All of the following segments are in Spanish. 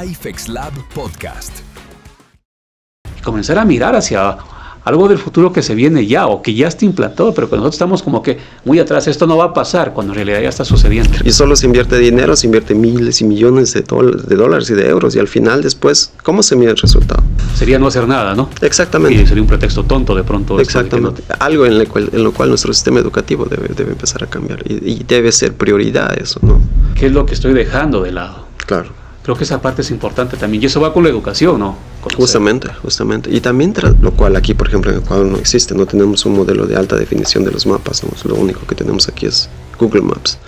iFEX Lab Podcast. Comenzar a mirar hacia algo del futuro que se viene ya o que ya está implantado, pero que nosotros estamos como que muy atrás, esto no va a pasar, cuando en realidad ya está sucediendo. Y solo se invierte dinero, se invierte miles y millones de dólares y de euros, y al final después, ¿cómo se mide el resultado? Sería no hacer nada, ¿no? Exactamente. Y sería un pretexto tonto de pronto. Exactamente. Algo en lo cual nuestro sistema educativo debe empezar a cambiar, y debe ser prioridad eso, ¿no? ¿Qué es lo que estoy dejando de lado? Claro. Creo que esa parte es importante también, y eso va con la educación, ¿no? Justamente. Y también, lo cual aquí, por ejemplo, en Ecuador no existe, no tenemos un modelo de alta definición de los mapas, ¿no? Lo único que tenemos aquí es Google Maps.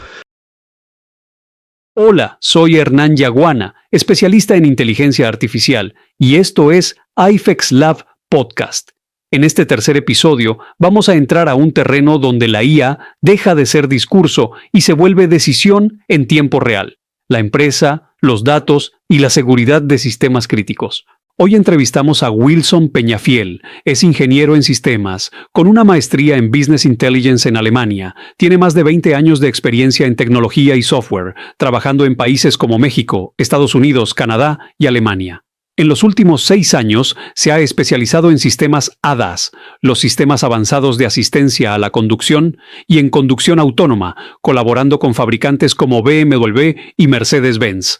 Hola, soy Hernán Yaguana, especialista en inteligencia artificial, y esto es iFEX Lab Podcast. En este tercer episodio vamos a entrar a un terreno donde la IA deja de ser discurso y se vuelve decisión en tiempo real. La empresa, los datos y la seguridad de sistemas críticos. Hoy entrevistamos a Wilson Peñafiel. Es ingeniero en sistemas, con una maestría en Business Intelligence en Alemania. Tiene más de 20 años de experiencia en tecnología y software, trabajando en países como México, Estados Unidos, Canadá y Alemania. En los últimos 6 años se ha especializado en sistemas ADAS, los sistemas avanzados de asistencia a la conducción, y en conducción autónoma, colaborando con fabricantes como BMW y Mercedes-Benz.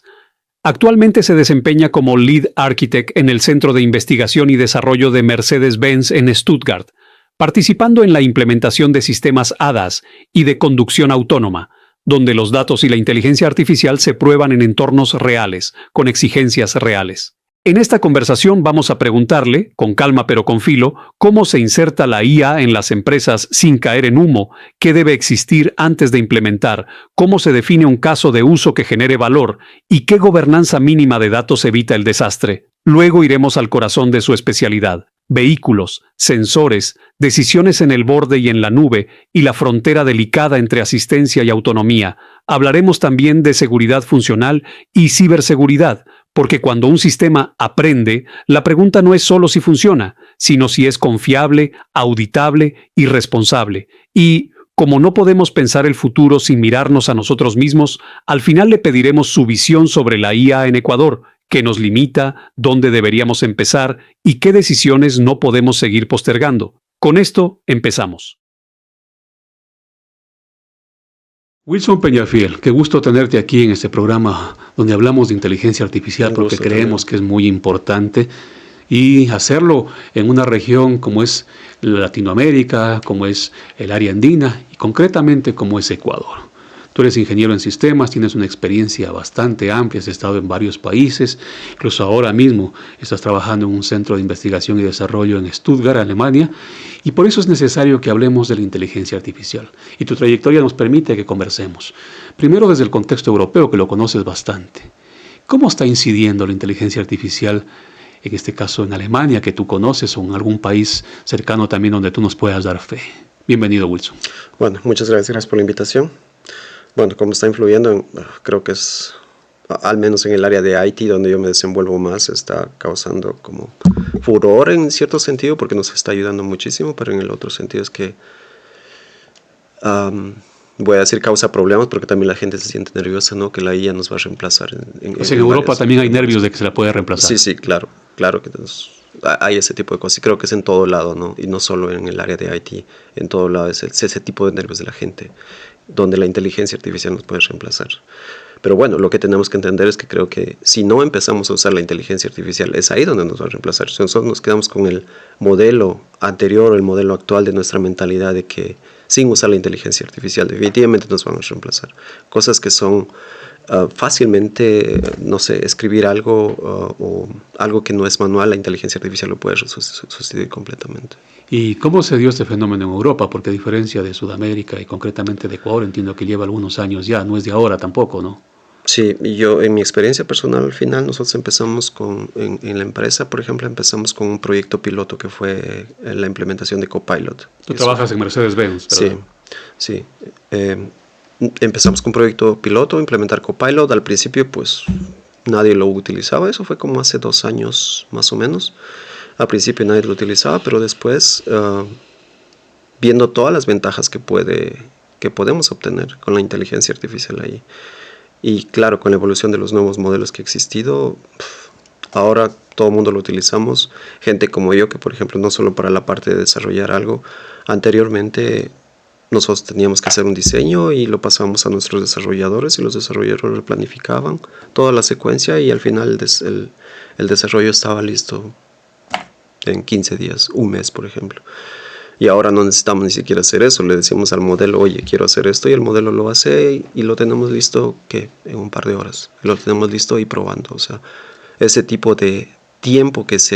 Actualmente se desempeña como Lead Architect en el Centro de Investigación y Desarrollo de Mercedes-Benz en Stuttgart, participando en la implementación de sistemas ADAS y de conducción autónoma, donde los datos y la inteligencia artificial se prueban en entornos reales, con exigencias reales. En esta conversación vamos a preguntarle, con calma pero con filo, cómo se inserta la IA en las empresas sin caer en humo, qué debe existir antes de implementar, cómo se define un caso de uso que genere valor y qué gobernanza mínima de datos evita el desastre. Luego iremos al corazón de su especialidad: vehículos, sensores, decisiones en el borde y en la nube y la frontera delicada entre asistencia y autonomía. Hablaremos también de seguridad funcional y ciberseguridad, porque cuando un sistema aprende, la pregunta no es solo si funciona, sino si es confiable, auditable y responsable. Y, como no podemos pensar el futuro sin mirarnos a nosotros mismos, al final le pediremos su visión sobre la IA en Ecuador, qué nos limita, dónde deberíamos empezar y qué decisiones no podemos seguir postergando. Con esto, empezamos. Wilson Peñafiel, qué gusto tenerte aquí en este programa donde hablamos de inteligencia artificial, porque creemos que es muy importante, y hacerlo en una región como es Latinoamérica, como es el área andina y concretamente como es Ecuador. Tú eres ingeniero en sistemas, tienes una experiencia bastante amplia, has estado en varios países, incluso ahora mismo estás trabajando en un centro de investigación y desarrollo en Stuttgart, Alemania, y por eso es necesario que hablemos de la inteligencia artificial. Y tu trayectoria nos permite que conversemos. Primero desde el contexto europeo, que lo conoces bastante. ¿Cómo está incidiendo la inteligencia artificial, en este caso en Alemania, que tú conoces, o en algún país cercano también donde tú nos puedas dar fe? Bienvenido, Wilson. Bueno, muchas gracias por la invitación. Bueno, como está influyendo, creo que es, al menos en el área de IT, donde yo me desenvuelvo más, está causando como furor en cierto sentido, porque nos está ayudando muchísimo, pero en el otro sentido es que, voy a decir, causa problemas, porque también la gente se siente nerviosa, ¿no? Que la IA nos va a reemplazar. En Europa también hay nervios de que se la puede reemplazar. Sí, claro que hay ese tipo de cosas, y creo que es en todo lado, ¿no? Y no solo en el área de IT, en todo lado es ese tipo de nervios de la gente, donde la inteligencia artificial nos puede reemplazar. Pero bueno, lo que tenemos que entender es que creo que si no empezamos a usar la inteligencia artificial, es ahí donde nos va a reemplazar. Si nosotros nos quedamos con el modelo anterior o el modelo actual de nuestra mentalidad de que sin usar la inteligencia artificial definitivamente nos van a reemplazar. Cosas que son fácilmente, no sé, escribir algo o algo que no es manual, la inteligencia artificial lo puede sustituir completamente. ¿Y cómo se dio este fenómeno en Europa? Porque a diferencia de Sudamérica y concretamente de Ecuador, entiendo que lleva algunos años ya, no es de ahora tampoco, ¿no? Sí, yo en mi experiencia personal, al final nosotros empezamos en la empresa, por ejemplo, empezamos con un proyecto piloto que fue la implementación de Copilot. Tú trabajas en Mercedes-Benz, ¿verdad? Sí. Empezamos con un proyecto piloto, implementar Copilot. Al principio, pues, nadie lo utilizaba. Eso fue como hace 2 años, más o menos. Al principio nadie lo utilizaba, pero después, viendo todas las ventajas que podemos obtener con la inteligencia artificial ahí, Y claro, con la evolución de los nuevos modelos que ha existido, ahora todo el mundo lo utilizamos. Gente como yo, que por ejemplo no solo para la parte de desarrollar algo, anteriormente nosotros teníamos que hacer un diseño y lo pasábamos a nuestros desarrolladores y los desarrolladores planificaban toda la secuencia y al final el desarrollo estaba listo en 15 días, un mes por ejemplo. Y ahora no necesitamos ni siquiera hacer eso, le decimos al modelo, oye, quiero hacer esto, y el modelo lo hace y lo tenemos listo, ¿qué? En un par de horas. Lo tenemos listo y probando. O sea, ese tipo de tiempo que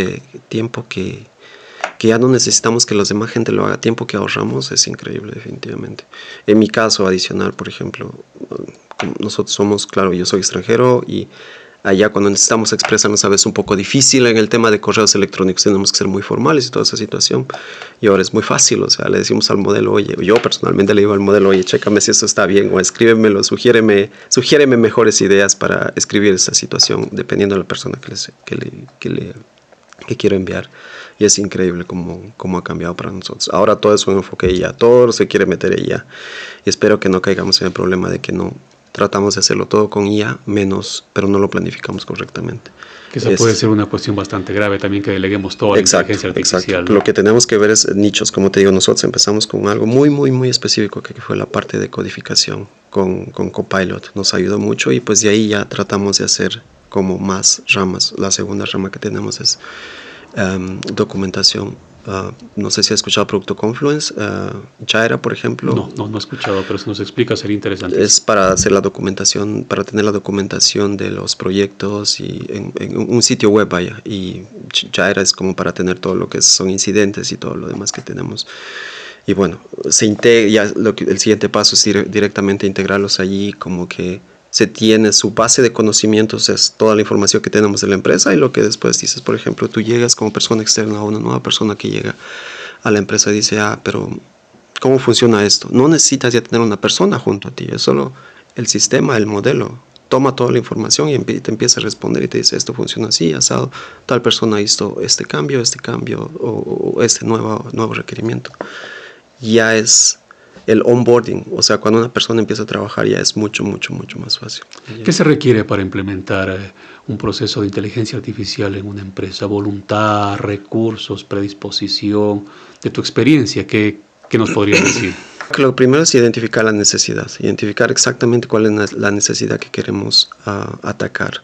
ya no necesitamos que la demás gente lo haga, tiempo que ahorramos, es increíble definitivamente. En mi caso adicional, por ejemplo, nosotros somos, claro, yo soy extranjero y allá cuando necesitamos expresarnos a veces un poco difícil en el tema de correos electrónicos, tenemos que ser muy formales y toda esa situación. Y ahora es muy fácil, o sea, le decimos al modelo, oye, yo personalmente le digo al modelo, oye, chécame si esto está bien o escríbemelo, sugiéreme mejores ideas para escribir esa situación, dependiendo de la persona que quiero enviar. Y es increíble cómo ha cambiado para nosotros. Ahora todo es un enfoque IA, todo se quiere meter IA. Y espero que no caigamos en el problema de que no tratamos de hacerlo todo con IA, pero no lo planificamos correctamente. Que esa puede ser una cuestión bastante grave también, que deleguemos toda la inteligencia artificial. Exacto. ¿No? Lo que tenemos que ver es nichos. Como te digo, nosotros empezamos con algo muy, muy, muy específico, que fue la parte de codificación con Copilot. Nos ayudó mucho y pues de ahí ya tratamos de hacer como más ramas. La segunda rama que tenemos es documentación. No sé si has escuchado Producto Confluence, Jira, por ejemplo. No he escuchado, pero si nos explica sería interesante. Es para hacer la documentación, para tener la documentación de los proyectos y en un sitio web, vaya. Y Jira es como para tener todo lo que son incidentes y todo lo demás que tenemos. Y bueno, el siguiente paso es directamente integrarlos allí, como que se tiene su base de conocimientos, es toda la información que tenemos de la empresa y lo que después dices, por ejemplo, tú llegas como persona externa a una nueva persona que llega a la empresa y dice, pero ¿cómo funciona esto? No necesitas ya tener una persona junto a ti, es solo el sistema, el modelo. Toma toda la información y te empieza a responder y te dice, esto funciona así, asado, tal persona hizo este cambio o este nuevo requerimiento. Ya es el onboarding, o sea, cuando una persona empieza a trabajar ya es mucho, mucho, mucho más fácil. ¿Qué se requiere para implementar un proceso de inteligencia artificial en una empresa? ¿Voluntad, recursos, predisposición? De tu experiencia, ¿qué nos podrías decir? Lo primero es identificar la necesidad, identificar exactamente cuál es la necesidad que queremos atacar.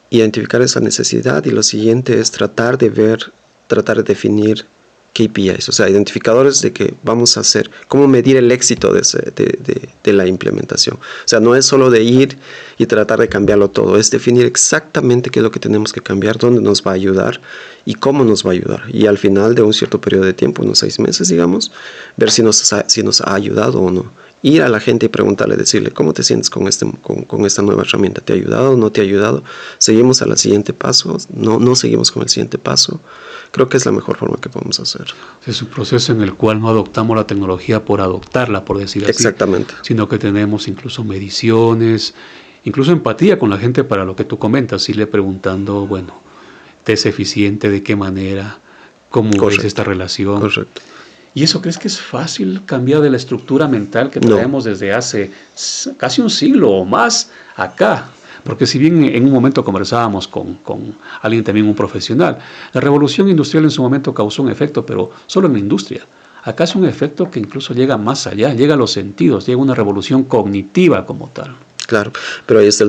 Identificar esa necesidad y lo siguiente es tratar de definir KPIs, o sea, identificadores de que vamos a hacer, cómo medir el éxito de la implementación. O sea, no es solo de ir y tratar de cambiarlo todo, es definir exactamente qué es lo que tenemos que cambiar, dónde nos va a ayudar y cómo nos va a ayudar. Y al final de un cierto periodo de tiempo, unos 6 meses, digamos, ver si nos ha ayudado o no. Ir a la gente y preguntarle, decirle, ¿cómo te sientes con esta nueva herramienta? ¿Te ha ayudado o no te ha ayudado? ¿Seguimos al siguiente paso? ¿No seguimos con el siguiente paso? Creo que es la mejor forma que podemos hacer. Es un proceso en el cual no adoptamos la tecnología por adoptarla, por decir así. Exactamente. Sino que tenemos incluso mediciones, incluso empatía con la gente para lo que tú comentas, irle preguntando, bueno, ¿te es eficiente? ¿De qué manera? ¿Cómo es esta relación? Correcto. ¿Y eso crees que es fácil cambiar de la estructura mental que traemos desde hace casi un siglo o más acá? Porque si bien en un momento conversábamos con alguien también, un profesional, la revolución industrial en su momento causó un efecto, pero solo en la industria. Acá es un efecto que incluso llega más allá, llega a los sentidos, llega una revolución cognitiva como tal. Claro, pero ahí está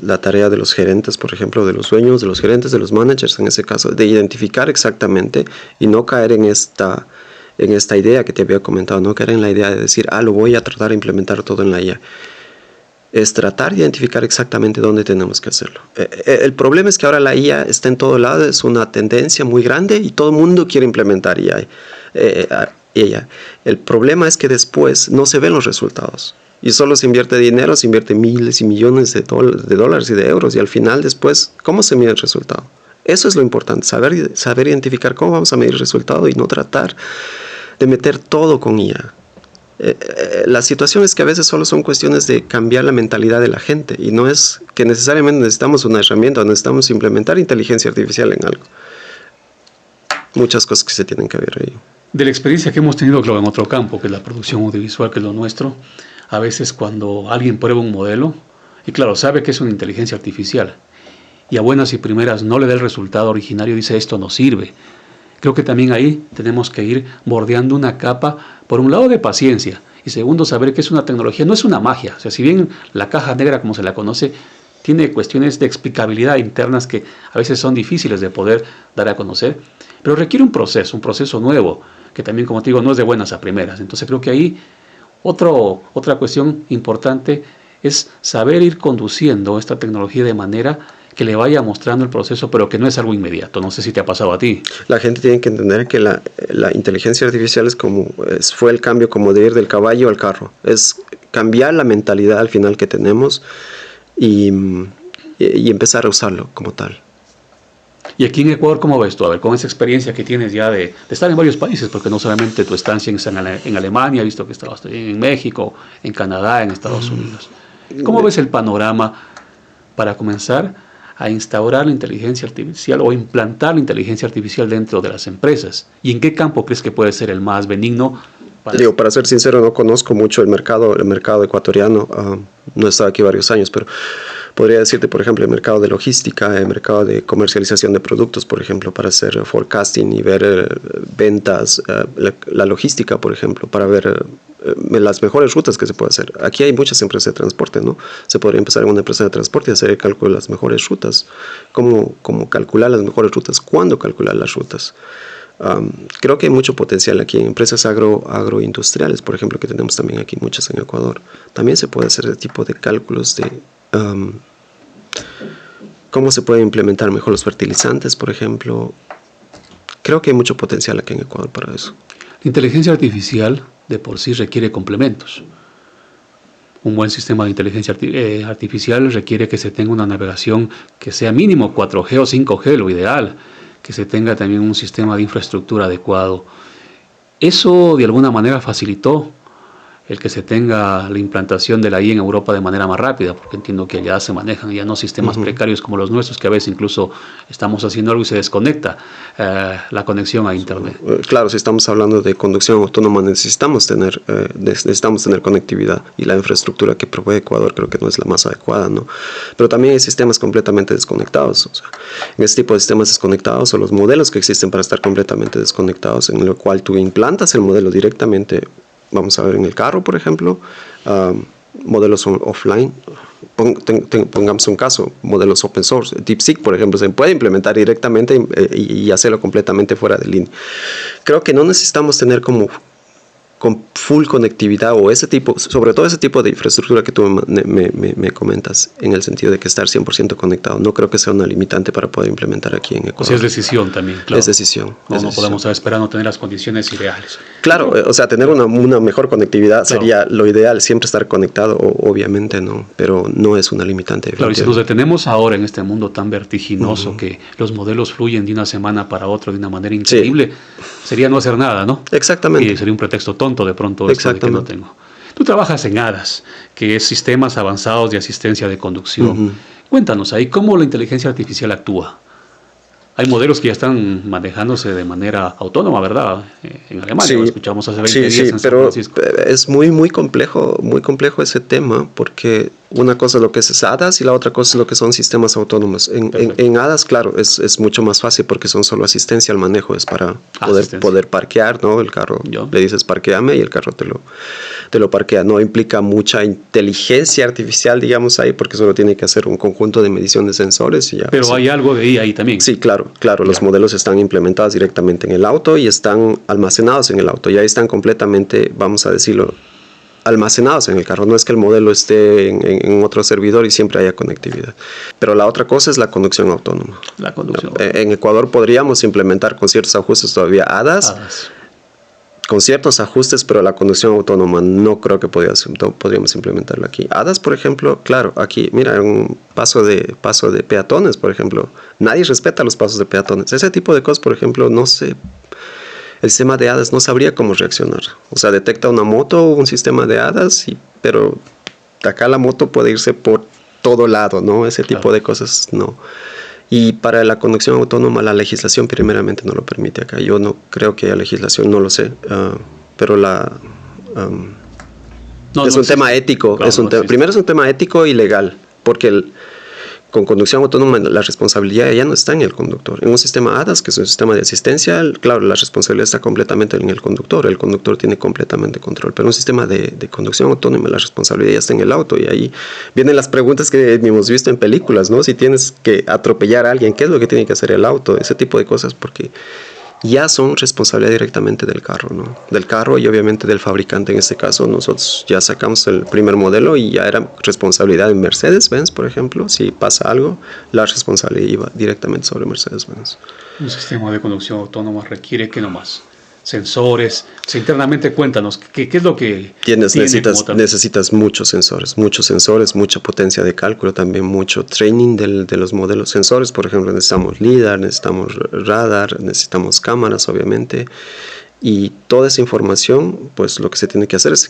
la tarea de los gerentes, por ejemplo, de los dueños, de los gerentes, de los managers en ese caso, de identificar exactamente y no caer en esta idea que te había comentado, no caer en la idea de decir, lo voy a tratar de implementar todo en la IA. Es tratar de identificar exactamente dónde tenemos que hacerlo. El problema es que ahora la IA está en todo lado, es una tendencia muy grande y todo el mundo quiere implementar IA. El problema es que después no se ven los resultados. Y solo se invierte dinero, se invierte miles y millones de dólares y de euros. Y al final después, ¿cómo se mide el resultado? Eso es lo importante, saber identificar cómo vamos a medir el resultado y no tratar de meter todo con IA. La situación es que a veces solo son cuestiones de cambiar la mentalidad de la gente y no es que necesariamente necesitamos una herramienta o necesitamos implementar inteligencia artificial en algo. Muchas cosas que se tienen que ver ahí. De la experiencia que hemos tenido, claro, en otro campo, que es la producción audiovisual, que es lo nuestro, a veces cuando alguien prueba un modelo, Y claro, sabe que es una inteligencia artificial. Y a buenas y primeras no le da el resultado originario, dice esto no sirve. Creo que también ahí tenemos que ir bordeando una capa, por un lado de paciencia, y segundo saber que es una tecnología, no es una magia. O sea, si bien la caja negra, como se la conoce, tiene cuestiones de explicabilidad internas que a veces son difíciles de poder dar a conocer, pero requiere un proceso nuevo, que también, como te digo, no es de buenas a primeras. Entonces creo que ahí otra cuestión importante es saber ir conduciendo esta tecnología de manera que le vaya mostrando el proceso, pero que no es algo inmediato. No sé si te ha pasado a ti. La gente tiene que entender que la inteligencia artificial fue el cambio como de ir del caballo al carro. Es cambiar la mentalidad al final que tenemos y empezar a usarlo como tal. Y aquí en Ecuador, ¿cómo ves tú? A ver, con esa experiencia que tienes ya de estar en varios países, porque no solamente tu estancia en Alemania, he visto que estabas en México, en Canadá, en Estados Unidos. ¿Cómo ves el panorama para comenzar a instaurar la inteligencia artificial o implantar la inteligencia artificial dentro de las empresas? ¿Y en qué campo crees que puede ser el más benigno? Para ser sincero, no conozco mucho el mercado ecuatoriano. No he estado aquí varios años, pero podría decirte, por ejemplo, el mercado de logística, el mercado de comercialización de productos, por ejemplo, para hacer forecasting y ver ventas, la logística, por ejemplo, para ver las mejores rutas que se puede hacer. Aquí hay muchas empresas de transporte, ¿no? Se podría empezar en una empresa de transporte y hacer el cálculo de las mejores rutas, cómo calcular las mejores rutas, cuándo calcular las rutas. Creo que hay mucho potencial aquí en empresas agroindustriales, por ejemplo, que tenemos también aquí muchas en Ecuador. También se puede hacer ese tipo de cálculos de cómo se pueden implementar mejor los fertilizantes, por ejemplo. Creo que hay mucho potencial aquí en Ecuador para eso. La inteligencia artificial de por sí requiere complementos. Un buen sistema de inteligencia artificial requiere que se tenga una navegación que sea mínimo 4G o 5G, lo ideal, que se tenga también un sistema de infraestructura adecuado. Eso de alguna manera facilitó el que se tenga la implantación de la IA en Europa de manera más rápida, porque entiendo que allá se manejan ya no sistemas precarios como los nuestros, que a veces incluso estamos haciendo algo y se desconecta la conexión a Internet. Claro, si estamos hablando de conducción autónoma, necesitamos tener conectividad, y la infraestructura que provee Ecuador creo que no es la más adecuada, ¿no? Pero también hay sistemas completamente desconectados. O sea, en este tipo de sistemas desconectados, o los modelos que existen para estar completamente desconectados, en el cual tú implantas el modelo directamente. Vamos a ver en el carro, por ejemplo, modelos offline. Pongamos un caso, modelos open source. DeepSeek, por ejemplo, se puede implementar directamente y hacerlo completamente fuera de línea. Creo que no necesitamos tener con full conectividad o sobre todo ese tipo de infraestructura que tú me comentas, en el sentido de que estar 100% conectado. No creo que sea una limitante para poder implementar aquí en Ecuador. O sea, es decisión también, claro. Es decisión. No podemos estar esperando tener las condiciones ideales. Claro, o sea, tener una mejor conectividad sería lo ideal, siempre estar conectado, obviamente, ¿no? Pero no es una limitante. Claro, y si nos detenemos ahora en este mundo tan vertiginoso que los modelos fluyen de una semana para otra de una manera increíble, sería no hacer nada, ¿no? Exactamente. Y sería un pretexto tonto de pronto esto de que no tengo. Tú trabajas en ADAS, que es Sistemas Avanzados de Asistencia de Conducción. Cuéntanos ahí cómo la inteligencia artificial actúa. Hay modelos que ya están manejándose de manera autónoma, ¿verdad? En Alemania, lo escuchamos hace 20 días en San Francisco. Es muy complejo ese tema, porque una cosa es lo que es ADAS y la otra cosa es lo que son sistemas autónomos. En ADAS, claro, es mucho más fácil porque son solo asistencia al manejo, es para poder parquear, ¿no? El carro, le dices parqueame y el carro te lo parquea. No implica mucha inteligencia artificial, digamos, ahí, porque solo tiene que hacer un conjunto de medición de sensores y ya. Pero hay algo de IA ahí también. Sí, claro, los modelos están implementados directamente en el auto y están almacenados en el auto. Y ahí están completamente, vamos a decirlo, almacenados en el carro. No es que el modelo esté en otro servidor y siempre haya conectividad. Pero la otra cosa es la conducción autónoma. En Ecuador podríamos implementar con ciertos ajustes todavía ADAS. Con ciertos ajustes, pero la conducción autónoma no creo que podríamos implementarlo aquí. ADAS, por ejemplo, claro, aquí, mira, un paso de peatones, por ejemplo. Nadie respeta los pasos de peatones. Ese tipo de cosas, por ejemplo, no sé. El sistema de ADAS no sabría cómo reaccionar. O sea, detecta una moto o un sistema de ADAS, pero acá la moto puede irse por todo lado, ¿no? Ese tipo de cosas no. Y para la conducción autónoma, la legislación primeramente no lo permite acá. Yo no creo que haya legislación, no lo sé, pero es un tema ético. Claro, primero es un tema ético y legal. porque con conducción autónoma la responsabilidad ya no está en el conductor. En un sistema ADAS, que es un sistema de asistencia, claro, la responsabilidad está completamente en el conductor tiene completamente control, pero en un sistema de conducción autónoma la responsabilidad ya está en el auto, y ahí vienen las preguntas que hemos visto en películas, ¿no? Si tienes que atropellar a alguien, ¿qué es lo que tiene que hacer el auto? Ese tipo de cosas, porque ya son responsabilidad directamente del carro, ¿no? Del carro y obviamente del fabricante. En este caso, nosotros ya sacamos el primer modelo y ya era responsabilidad de Mercedes-Benz, por ejemplo. Si pasa algo, la responsabilidad iba directamente sobre Mercedes-Benz. Un sistema de conducción autónoma requiere que no más sensores. Internamente cuéntanos, ¿qué es lo que necesitas muchos sensores, mucha potencia de cálculo, también mucho training de los modelos sensores. Por ejemplo, necesitamos LIDAR, necesitamos radar, necesitamos cámaras, obviamente, y toda esa información, pues lo que se tiene que hacer es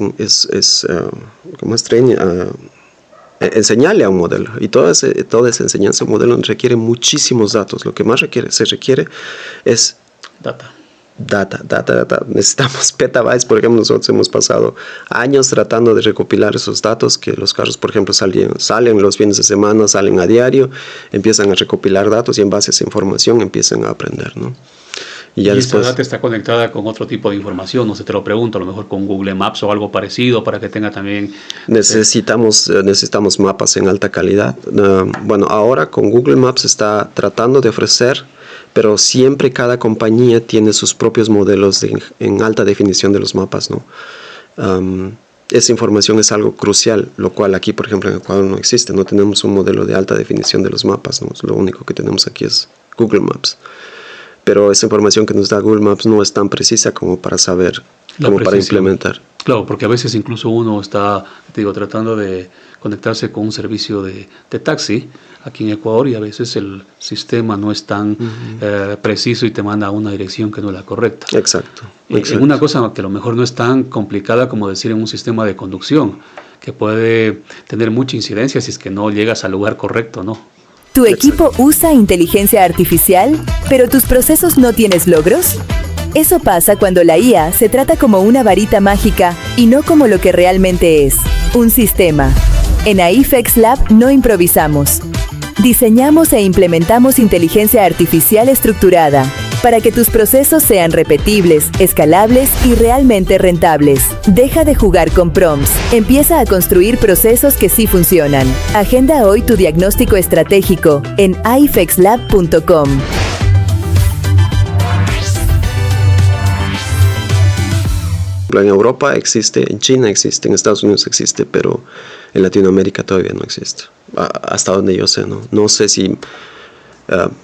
training, enseñarle a un modelo, y toda esa enseñanza a un modelo requiere muchísimos datos. Lo que más se requiere es data. Necesitamos petabytes. Por ejemplo, nosotros hemos pasado años tratando de recopilar esos datos, que los carros, por ejemplo, salen los fines de semana, salen a diario, empiezan a recopilar datos y en base a esa información empiezan a aprender, ¿no? Y esta data está conectada con otro tipo de información, no sé, te lo pregunto, a lo mejor con Google Maps o algo parecido, para que tenga también... Necesitamos mapas en alta calidad. Bueno, ahora con Google Maps está tratando de ofrecer, pero siempre cada compañía tiene sus propios modelos en alta definición de los mapas, ¿no? Esa información es algo crucial, lo cual aquí, por ejemplo, en Ecuador no existe. No tenemos un modelo de alta definición de los mapas, ¿no? Lo único que tenemos aquí es Google Maps. Pero esa información que nos da Google Maps no es tan precisa como para saber, como para implementar. Claro, porque a veces incluso uno está, tratando de conectarse con un servicio de taxi aquí en Ecuador, y a veces el sistema no es tan preciso y te manda a una dirección que no es la correcta. Exacto. Una cosa que a lo mejor no es tan complicada como decir en un sistema de conducción, que puede tener mucha incidencia si es que no llegas al lugar correcto, ¿no? ¿Tu equipo usa inteligencia artificial, pero tus procesos no tienes logros? Eso pasa cuando la IA se trata como una varita mágica y no como lo que realmente es, un sistema. En AIFEX Lab no improvisamos. Diseñamos e implementamos inteligencia artificial estructurada para que tus procesos sean repetibles, escalables y realmente rentables. Deja de jugar con prompts. Empieza a construir procesos que sí funcionan. Agenda hoy tu diagnóstico estratégico en aifexlab.com. En Europa existe, en China existe, en Estados Unidos existe, pero en Latinoamérica todavía no existe. Hasta donde yo sé, ¿no? No sé si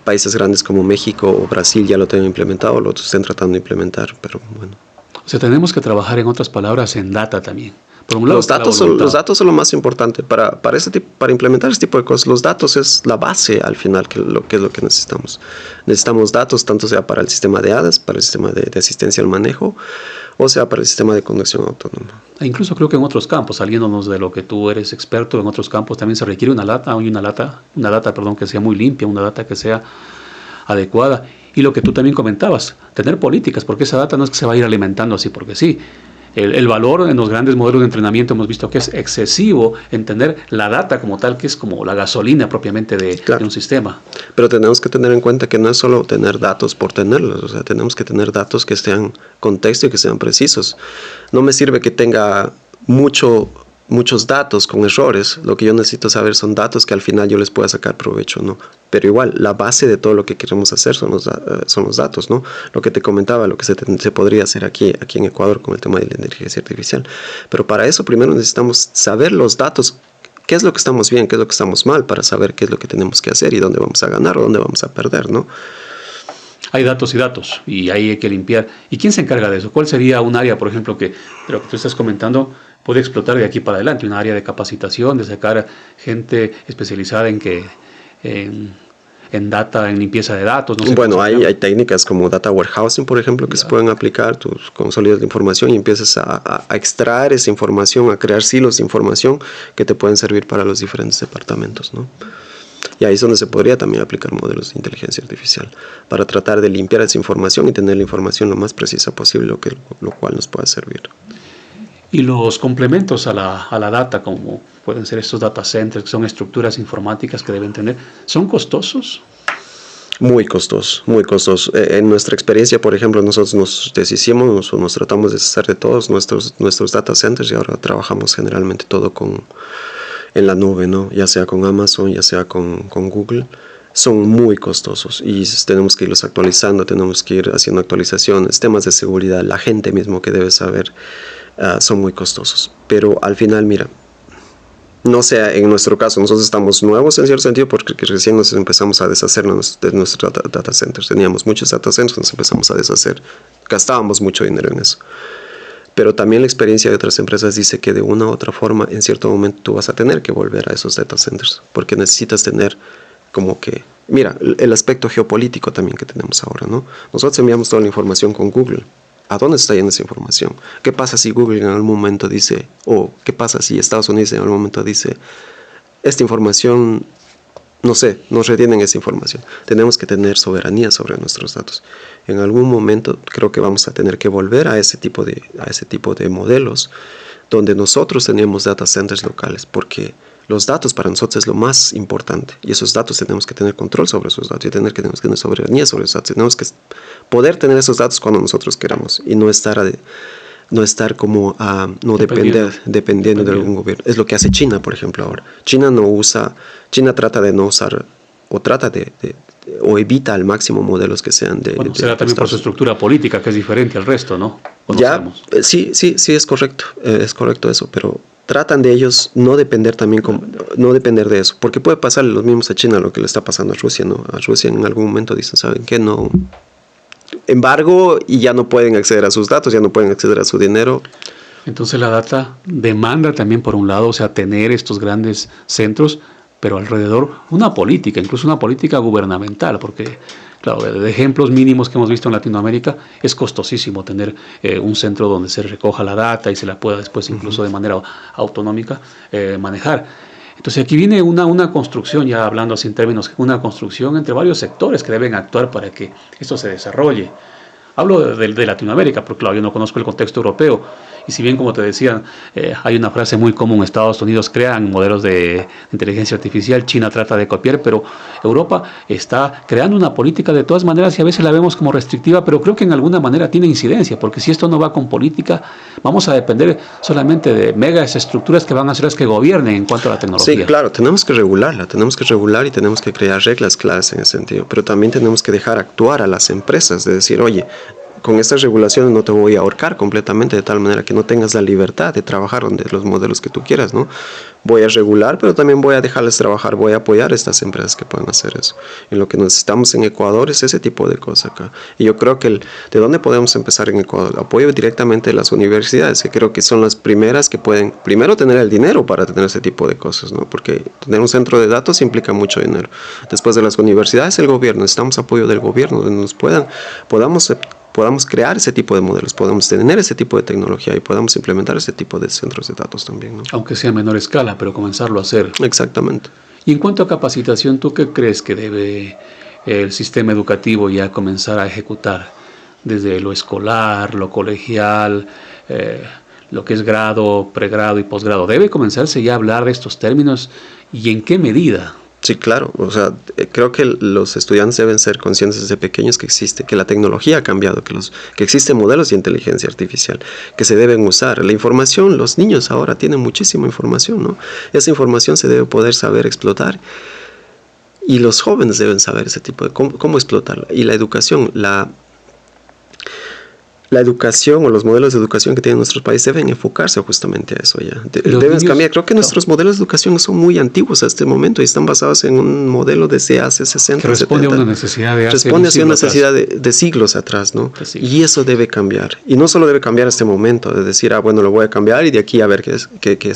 países grandes como México o Brasil ya lo tengan implementado o lo estén tratando de implementar, pero bueno. O sea, tenemos que trabajar, en otras palabras, en data también. Por un lado, los datos son lo más importante para implementar este tipo de cosas. Los datos es la base al final, que es lo que necesitamos. Necesitamos datos, tanto sea para el sistema de ADAS, para el sistema de asistencia al manejo, o sea para el sistema de conducción autónoma. E incluso creo que en otros campos, saliéndonos de lo que tú eres experto, en otros campos también se requiere una data que sea muy limpia, una data que sea adecuada. Y lo que tú también comentabas, tener políticas, porque esa data no es que se va a ir alimentando así porque sí. El valor en los grandes modelos de entrenamiento hemos visto que es excesivo entender la data como tal, que es como la gasolina propiamente de un sistema. Pero tenemos que tener en cuenta que no es solo tener datos por tenerlos, o sea, tenemos que tener datos que sean contexto y que sean precisos. No me sirve que tenga muchos datos con errores. Lo que yo necesito saber son datos que al final yo les pueda sacar provecho, ¿no? Pero igual, la base de todo lo que queremos hacer son los datos, ¿no? Lo que te comentaba, lo que se podría hacer aquí en Ecuador con el tema de la inteligencia artificial. Pero para eso primero necesitamos saber los datos, qué es lo que estamos bien, qué es lo que estamos mal, para saber qué es lo que tenemos que hacer y dónde vamos a ganar o dónde vamos a perder, ¿no? Hay datos y ahí hay que limpiar. ¿Y quién se encarga de eso? ¿Cuál sería un área, por ejemplo, que de lo que tú estás comentando puede explotar de aquí para adelante? Un área de capacitación, de sacar gente especializada en data, en limpieza de datos. No sé. Bueno, hay técnicas como data warehousing, por ejemplo, que se pueden aplicar. Tú consolidas la información y empiezas a extraer esa información, a crear silos de información que te pueden servir para los diferentes departamentos, ¿no? Y ahí es donde se podría también aplicar modelos de inteligencia artificial para tratar de limpiar esa información y tener la información lo más precisa posible, lo cual nos pueda servir. Y los complementos a la data, como pueden ser estos data centers, que son estructuras informáticas que deben tener, ¿son costosos? Muy costosos, muy costosos. En nuestra experiencia, por ejemplo, nosotros nos tratamos de deshacer de todos nuestros data centers y ahora trabajamos generalmente todo en la nube, ¿no? Ya sea con Amazon, ya sea con Google. Son muy costosos y tenemos que irlos actualizando, tenemos que ir haciendo actualizaciones, temas de seguridad, la gente mismo que debe saber, son muy costosos. Pero al final, mira, no sé, en nuestro caso, nosotros estamos nuevos en cierto sentido porque recién nos empezamos a deshacernos de nuestros data centers. Teníamos muchos data centers, nos empezamos a deshacer. Gastábamos mucho dinero en eso. Pero también la experiencia de otras empresas dice que de una u otra forma, en cierto momento tú vas a tener que volver a esos data centers porque necesitas tener como que, mira, el aspecto geopolítico también que tenemos ahora, ¿no? Nosotros enviamos toda la información con Google. ¿A dónde está yendo esa información? ¿Qué pasa si Google en algún momento dice, o qué pasa si Estados Unidos en algún momento dice, esta información, no sé, nos retienen esa información? Tenemos que tener soberanía sobre nuestros datos. En algún momento creo que vamos a tener que volver a ese tipo de modelos donde nosotros tenemos data centers locales, porque los datos para nosotros es lo más importante y esos datos tenemos que tener control sobre esos datos y tenemos que tener soberanía sobre esos datos. Tenemos que poder tener esos datos cuando nosotros queramos y no estar como dependiendo de algún gobierno. Es lo que hace China, por ejemplo, ahora. China trata de no usar o evita al máximo modelos que sean de... Bueno, será también por su estructura política, que es diferente al resto, ¿no? Sí, es correcto. Es correcto eso, pero tratan de ellos no depender de eso, porque puede pasarle lo mismo a China lo que le está pasando a Rusia, ¿no? A Rusia en algún momento dicen, ¿saben qué? No, embargo, y ya no pueden acceder a sus datos, ya no pueden acceder a su dinero. Entonces la data demanda también, por un lado, o sea, tener estos grandes centros, pero alrededor incluso una política gubernamental, porque, claro, de ejemplos mínimos que hemos visto en Latinoamérica, es costosísimo tener un centro donde se recoja la data y se la pueda después incluso de manera autonómica manejar. Entonces aquí viene una construcción, ya hablando así en términos, una construcción entre varios sectores que deben actuar para que esto se desarrolle. Hablo de Latinoamérica, porque claro, yo no conozco el contexto europeo. Y si bien, como te decía, hay una frase muy común, Estados Unidos crean modelos de inteligencia artificial, China trata de copiar, pero Europa está creando una política de todas maneras y a veces la vemos como restrictiva, pero creo que en alguna manera tiene incidencia, porque si esto no va con política, vamos a depender solamente de megas estructuras que van a ser las que gobiernen en cuanto a la tecnología. Sí, claro, tenemos que regularla, y tenemos que crear reglas claras en ese sentido, pero también tenemos que dejar actuar a las empresas, de decir, oye, con estas regulaciones no te voy a ahorcar completamente de tal manera que no tengas la libertad de trabajar donde los modelos que tú quieras, ¿no? Voy a regular, pero también voy a dejarles trabajar, voy a apoyar a estas empresas que puedan hacer eso. Y lo que necesitamos en Ecuador es ese tipo de cosas acá. Y yo creo que ¿de dónde podemos empezar en Ecuador? Apoyo directamente a las universidades, que creo que son las primeras que pueden, primero, tener el dinero para tener ese tipo de cosas, ¿no? Porque tener un centro de datos implica mucho dinero. Después de las universidades, el gobierno. Necesitamos apoyo del gobierno, donde podamos crear ese tipo de modelos, podamos tener ese tipo de tecnología y podamos implementar ese tipo de centros de datos también, ¿no? Aunque sea a menor escala, pero comenzarlo a hacer. Exactamente. Y en cuanto a capacitación, ¿tú qué crees que debe el sistema educativo ya comenzar a ejecutar? Desde lo escolar, lo colegial, lo que es grado, pregrado y posgrado. ¿Debe comenzarse ya a hablar de estos términos y en qué medida? Sí, claro. O sea, creo que los estudiantes deben ser conscientes desde pequeños que la tecnología ha cambiado, que existen modelos de inteligencia artificial que se deben usar. La información, los niños ahora tienen muchísima información, ¿no? Esa información se debe poder saber explotar y los jóvenes deben saber ese tipo de cómo explotarla. Y la educación, la educación o los modelos de educación que tienen nuestros países deben enfocarse justamente a eso ya. Deben cambiar. Creo que nuestros modelos de educación son muy antiguos a este momento y están basados en un modelo desde hace 60, que responde 70. A una necesidad de hace responde a una necesidad de siglos atrás, ¿no? Y eso debe cambiar. Y no solo debe cambiar a este momento, de decir, bueno, lo voy a cambiar y de aquí a ver qué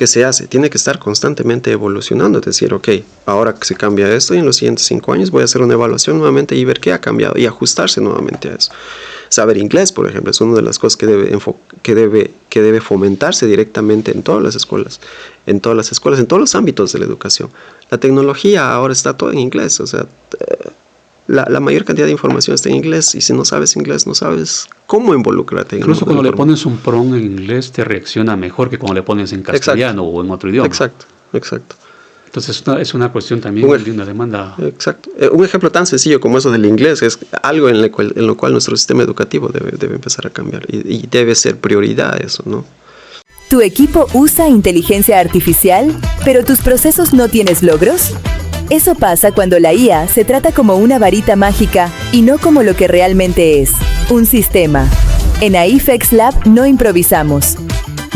se hace. Tiene que estar constantemente evolucionando, es decir, ok, ahora que se cambia esto y en los siguientes 5 años voy a hacer una evaluación nuevamente y ver qué ha cambiado y ajustarse nuevamente a eso. Saber inglés, por ejemplo, es una de las cosas que debe fomentarse directamente en todas las escuelas, en todos los ámbitos de la educación. La tecnología ahora está todo en inglés, o sea, la mayor cantidad de información está en inglés, y si no sabes inglés, no sabes cómo involucrarte. Incluso cuando le pones un prompt en inglés, te reacciona mejor que cuando le pones en castellano o en otro idioma. Exacto. Entonces es una cuestión también de una demanda. Exacto. Un ejemplo tan sencillo como eso del inglés es algo en lo cual nuestro sistema educativo debe empezar a cambiar, y debe ser prioridad eso, ¿no? ¿Tu equipo usa inteligencia artificial, pero tus procesos no tienes logros? Eso pasa cuando la IA se trata como una varita mágica y no como lo que realmente es, un sistema. En AIFEX Lab no improvisamos.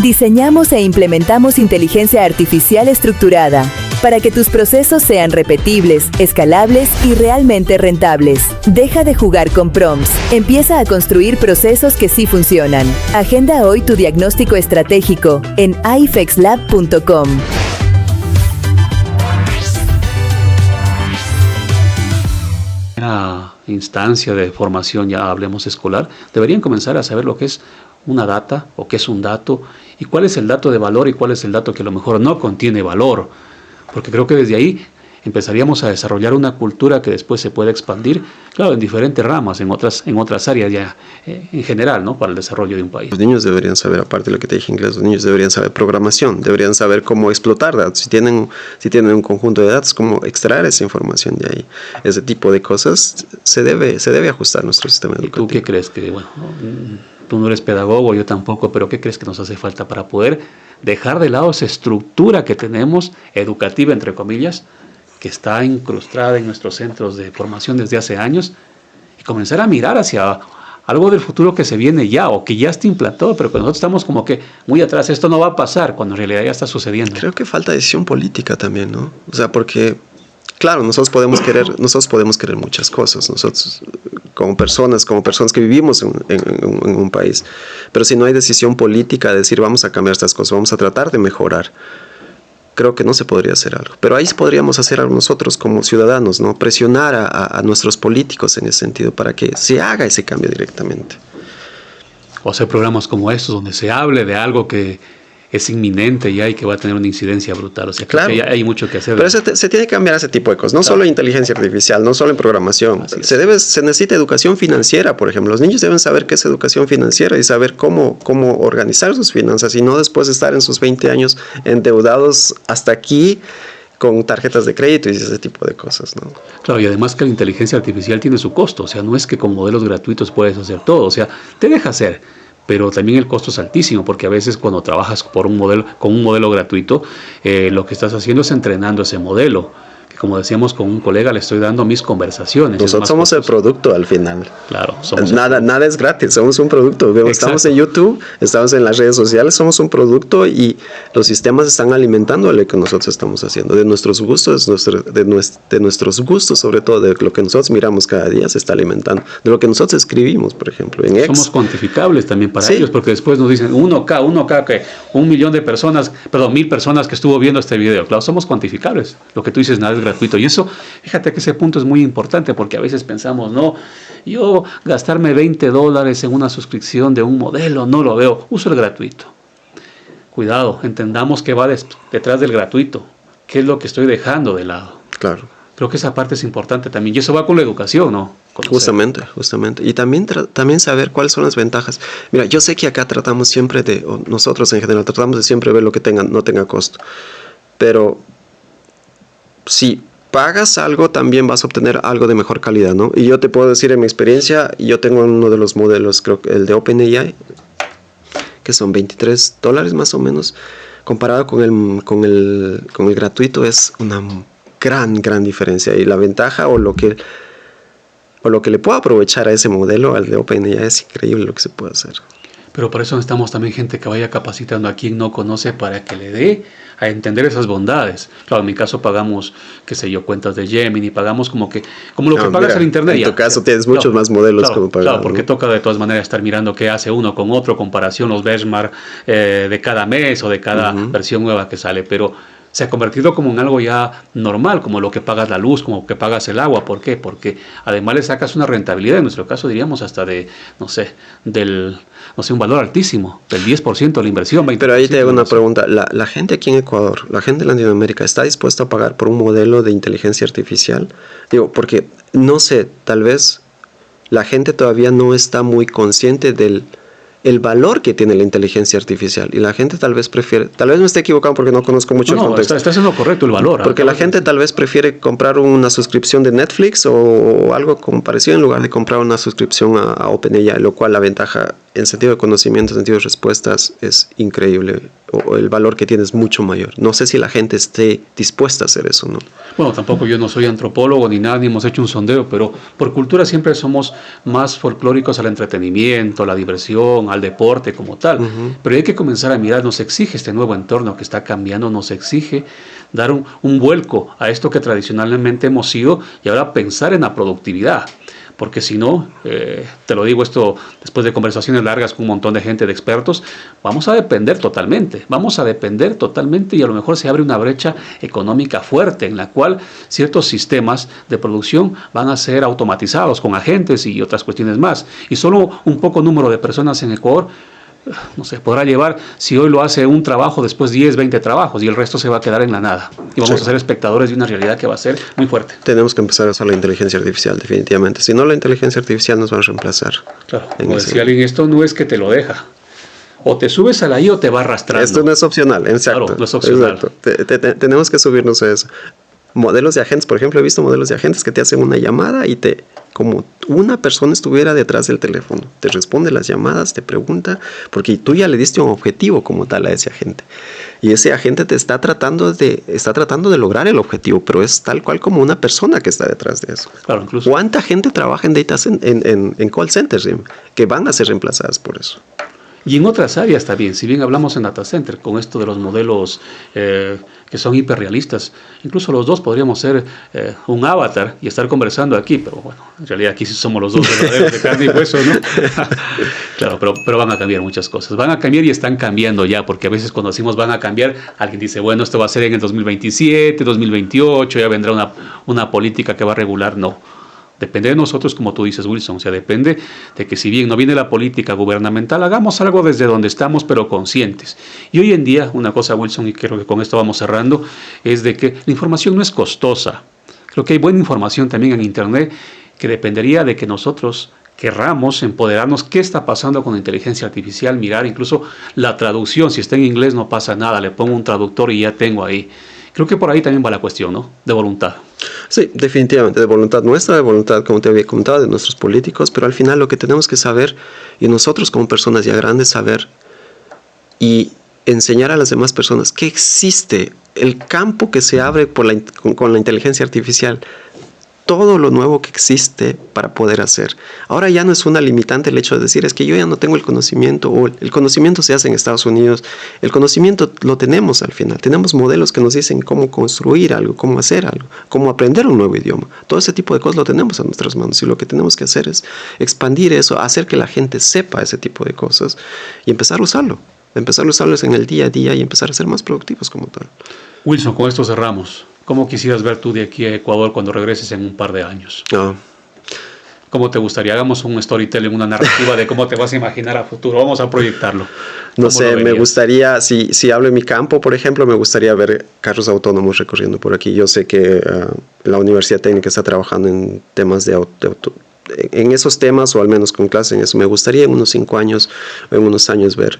Diseñamos e implementamos inteligencia artificial estructurada para que tus procesos sean repetibles, escalables y realmente rentables. Deja de jugar con prompts. Empieza a construir procesos que sí funcionan. Agenda hoy tu diagnóstico estratégico en aifexlab.com. Instancia de formación, ya hablemos escolar, deberían comenzar a saber lo que es una data o qué es un dato y cuál es el dato de valor y cuál es el dato que a lo mejor no contiene valor, porque creo que desde ahí empezaríamos a desarrollar una cultura que después se puede expandir, claro, en diferentes ramas, en otras áreas ya en general, ¿no? Para el desarrollo de un país. Los niños deberían saber, aparte de lo que te dije en inglés, los niños deberían saber programación, deberían saber cómo explotar datos, si tienen un conjunto de datos, cómo extraer esa información de ahí. Ese tipo de cosas se debe ajustar nuestro sistema educativo. ¿Y tú qué crees que, bueno, tú no eres pedagogo, yo tampoco, pero qué crees que nos hace falta para poder dejar de lado esa estructura que tenemos, educativa entre comillas, que está incrustada en nuestros centros de formación desde hace años, y comenzar a mirar hacia algo del futuro que se viene ya o que ya está implantado, pero que nosotros estamos como que muy atrás, esto no va a pasar, cuando en realidad ya está sucediendo? Creo que falta decisión política también, ¿no? O sea, porque, claro, nosotros podemos querer muchas cosas, nosotros como personas que vivimos en un país, pero si no hay decisión política de decir vamos a cambiar estas cosas, vamos a tratar de mejorar, creo que no se podría hacer algo. Pero ahí podríamos hacer algo nosotros como ciudadanos, ¿no? Presionar a nuestros políticos en ese sentido para que se haga ese cambio directamente. O hacer programas como estos donde se hable de algo que es inminente ya y que va a tener una incidencia brutal. O sea, claro, que hay mucho que hacer. Pero se tiene que cambiar ese tipo de cosas, no solo en inteligencia artificial, no solo en programación. Se necesita educación financiera, por ejemplo. Los niños deben saber qué es educación financiera y saber cómo organizar sus finanzas y no después estar en sus 20 años endeudados hasta aquí con tarjetas de crédito y ese tipo de cosas, ¿no? Claro, y además que la inteligencia artificial tiene su costo. O sea, no es que con modelos gratuitos puedes hacer todo. O sea, te deja hacer. Pero también el costo es altísimo, porque a veces cuando trabajas con un modelo gratuito, lo que estás haciendo es entrenando ese modelo. Que como decíamos con un colega, le estoy dando mis conversaciones. Nosotros somos el producto al final. Claro. Nada es gratis, somos un producto. Estamos en YouTube, estamos en las redes sociales, somos un producto y los sistemas están alimentando a lo que nosotros estamos haciendo. De nuestros gustos, de nuestros gustos, sobre todo de lo que nosotros miramos cada día, se está alimentando. De lo que nosotros escribimos, por ejemplo, en X. Somos cuantificables también para ellos, porque después nos dicen 1K, que 1 millón de personas, 1000 personas que estuvo viendo este video. Claro, somos cuantificables. Lo que tú dices, nada es gratuito. Y eso, fíjate que ese punto es muy importante, porque a veces pensamos, no, yo gastarme $20 en una suscripción de un modelo, no lo veo, uso el gratuito. Cuidado, entendamos que va detrás del gratuito, qué es lo que estoy dejando de lado. Claro. Creo que esa parte es importante también, y eso va con la educación, ¿no? Justamente. Y también saber cuáles son las ventajas. Mira, yo sé que acá tratamos siempre nosotros en general, tratamos de siempre ver lo que no tenga costo, pero si pagas algo, también vas a obtener algo de mejor calidad, ¿no? Y yo te puedo decir en mi experiencia, yo tengo uno de los modelos, creo que el de OpenAI, que son $23 más o menos, comparado con el gratuito, es una gran diferencia. Y la ventaja o lo que le puedo aprovechar a ese modelo, al de OpenAI, es increíble lo que se puede hacer. Pero por eso necesitamos también gente que vaya capacitando a quien no conoce para que le dé a entender esas bondades. Claro, en mi caso pagamos, cuentas de Gemini, pagamos como lo que pagas en internet. En tu caso tienes muchos más modelos como pagar. Claro, porque toca de todas maneras estar mirando qué hace uno con otro, comparación, los benchmark de cada mes o de cada versión nueva que sale, pero se ha convertido como en algo ya normal, como lo que pagas la luz, como que pagas el agua. ¿Por qué? Porque además le sacas una rentabilidad, en nuestro caso diríamos hasta de, un valor altísimo, del 10% de la inversión. 20%. Pero ahí te hago una pregunta, la gente aquí en Ecuador, la gente de Latinoamérica, ¿está dispuesta a pagar por un modelo de inteligencia artificial? Digo, porque no sé, tal vez la gente todavía no está muy consciente del el valor que tiene la inteligencia artificial, y la gente tal vez prefiere, tal vez me esté equivocando porque no conozco mucho el contexto. Está haciendo correcto el valor. Porque la gente tal vez prefiere comprar una suscripción de Netflix o algo como parecido en lugar de comprar una suscripción a OpenAI, lo cual la ventaja en sentido de conocimiento, en sentido de respuestas es increíble, o el valor que tiene es mucho mayor. No sé si la gente esté dispuesta a hacer eso, ¿no? Bueno, tampoco yo no soy antropólogo ni nada, ni hemos hecho un sondeo, pero por cultura siempre somos más folclóricos al entretenimiento, a la diversión, al deporte como tal. Pero hay que comenzar a mirar, nos exige este nuevo entorno que está cambiando, nos exige dar un vuelco a esto que tradicionalmente hemos sido y ahora pensar en la productividad. Porque si no, te lo digo esto después de conversaciones largas con un montón de gente, de expertos, vamos a depender totalmente y a lo mejor se abre una brecha económica fuerte en la cual ciertos sistemas de producción van a ser automatizados con agentes y otras cuestiones más. Y solo un poco número de personas en Ecuador, no sé, podrá llevar, si hoy lo hace un trabajo, después 10, 20 trabajos y el resto se va a quedar en la nada. Y vamos a ser espectadores de una realidad que va a ser muy fuerte. Tenemos que empezar a usar la inteligencia artificial, definitivamente. Si no, la inteligencia artificial nos va a reemplazar. Claro, como decía alguien, esto no es que te lo deja. O te subes a la I o te va arrastrando. Esto no es opcional, exacto. Claro, no es opcional. Exacto. Tenemos que subirnos a eso. Modelos de agentes, por ejemplo, he visto modelos de agentes que te hacen una llamada y como una persona estuviera detrás del teléfono, te responde las llamadas, te pregunta, porque tú ya le diste un objetivo como tal a ese agente. Y ese agente te está tratando de lograr el objetivo, pero es tal cual como una persona que está detrás de eso. Claro, incluso. ¿Cuánta gente trabaja en call centers que van a ser reemplazadas por eso? Y en otras áreas también, si bien hablamos en data center, con esto de los modelos que son hiperrealistas, incluso los dos podríamos ser un avatar y estar conversando aquí, pero bueno, en realidad aquí sí somos los dos verdaderos de carne y hueso, ¿no? Claro, pero van a cambiar muchas cosas, van a cambiar y están cambiando ya, porque a veces cuando decimos van a cambiar, alguien dice, bueno, esto va a ser en el 2027, 2028, ya vendrá una política que va a regular, no. Depende de nosotros, como tú dices, Wilson, o sea, depende de que si bien no viene la política gubernamental, hagamos algo desde donde estamos, pero conscientes. Y hoy en día, una cosa, Wilson, y creo que con esto vamos cerrando, es de que la información no es costosa. Creo que hay buena información también en Internet que dependería de que nosotros querramos empoderarnos qué está pasando con la inteligencia artificial, mirar incluso la traducción, si está en inglés no pasa nada, le pongo un traductor y ya tengo ahí. Creo que por ahí también va la cuestión, ¿no? De voluntad. Sí, definitivamente, de voluntad nuestra, de voluntad, como te había comentado, de nuestros políticos, pero al final lo que tenemos que saber, y nosotros como personas ya grandes, saber y enseñar a las demás personas que existe el campo que se abre con la inteligencia artificial, todo lo nuevo que existe para poder hacer. Ahora ya no es una limitante el hecho de decir, es que yo ya no tengo el conocimiento, o el conocimiento se hace en Estados Unidos, el conocimiento lo tenemos al final, tenemos modelos que nos dicen cómo construir algo, cómo hacer algo, cómo aprender un nuevo idioma, todo ese tipo de cosas lo tenemos a nuestras manos, y lo que tenemos que hacer es expandir eso, hacer que la gente sepa ese tipo de cosas, y empezar a usarlo en el día a día, y empezar a ser más productivos como tal. Wilson, con esto cerramos. ¿Cómo quisieras ver tú de aquí a Ecuador cuando regreses en un par de años? ¿Cómo te gustaría? Hagamos un storytelling, una narrativa de cómo te vas a imaginar a futuro. Vamos a proyectarlo. No sé, me gustaría, si hablo en mi campo, por ejemplo, me gustaría ver carros autónomos recorriendo por aquí. Yo sé que la Universidad Técnica está trabajando en temas en esos temas, o al menos con clase en eso. Me gustaría en unos 5 años o en unos años ver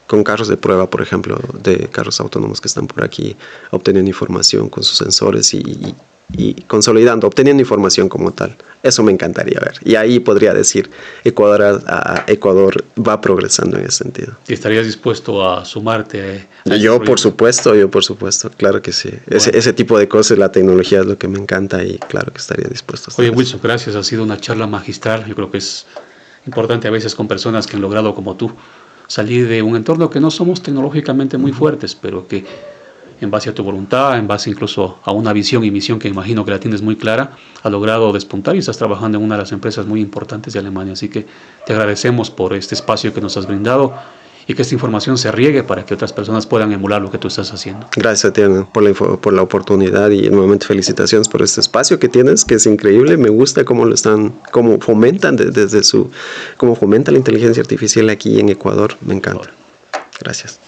con carros de prueba, por ejemplo, de carros autónomos que están por aquí, obteniendo información con sus sensores y consolidando, obteniendo información como tal. Eso me encantaría ver. Y ahí podría decir, Ecuador va progresando en ese sentido. ¿Y estarías dispuesto a sumarte? Yo por supuesto, claro que sí. Bueno. Ese tipo de cosas, la tecnología es lo que me encanta, y claro que estaría dispuesto a estar. Oye, Wilson, gracias. Ha sido una charla magistral. Yo creo que es importante a veces con personas que han logrado como tú salir de un entorno que no somos tecnológicamente muy fuertes, pero que en base a tu voluntad, en base incluso a una visión y misión que imagino que la tienes muy clara, has logrado despuntar y estás trabajando en una de las empresas muy importantes de Alemania. Así que te agradecemos por este espacio que nos has brindado y que esta información se riegue para que otras personas puedan emular lo que tú estás haciendo. Gracias a ti, por la oportunidad, y nuevamente felicitaciones por este espacio que tienes, que es increíble. Me gusta cómo fomentan cómo fomenta la inteligencia artificial aquí en Ecuador. Me encanta. Gracias.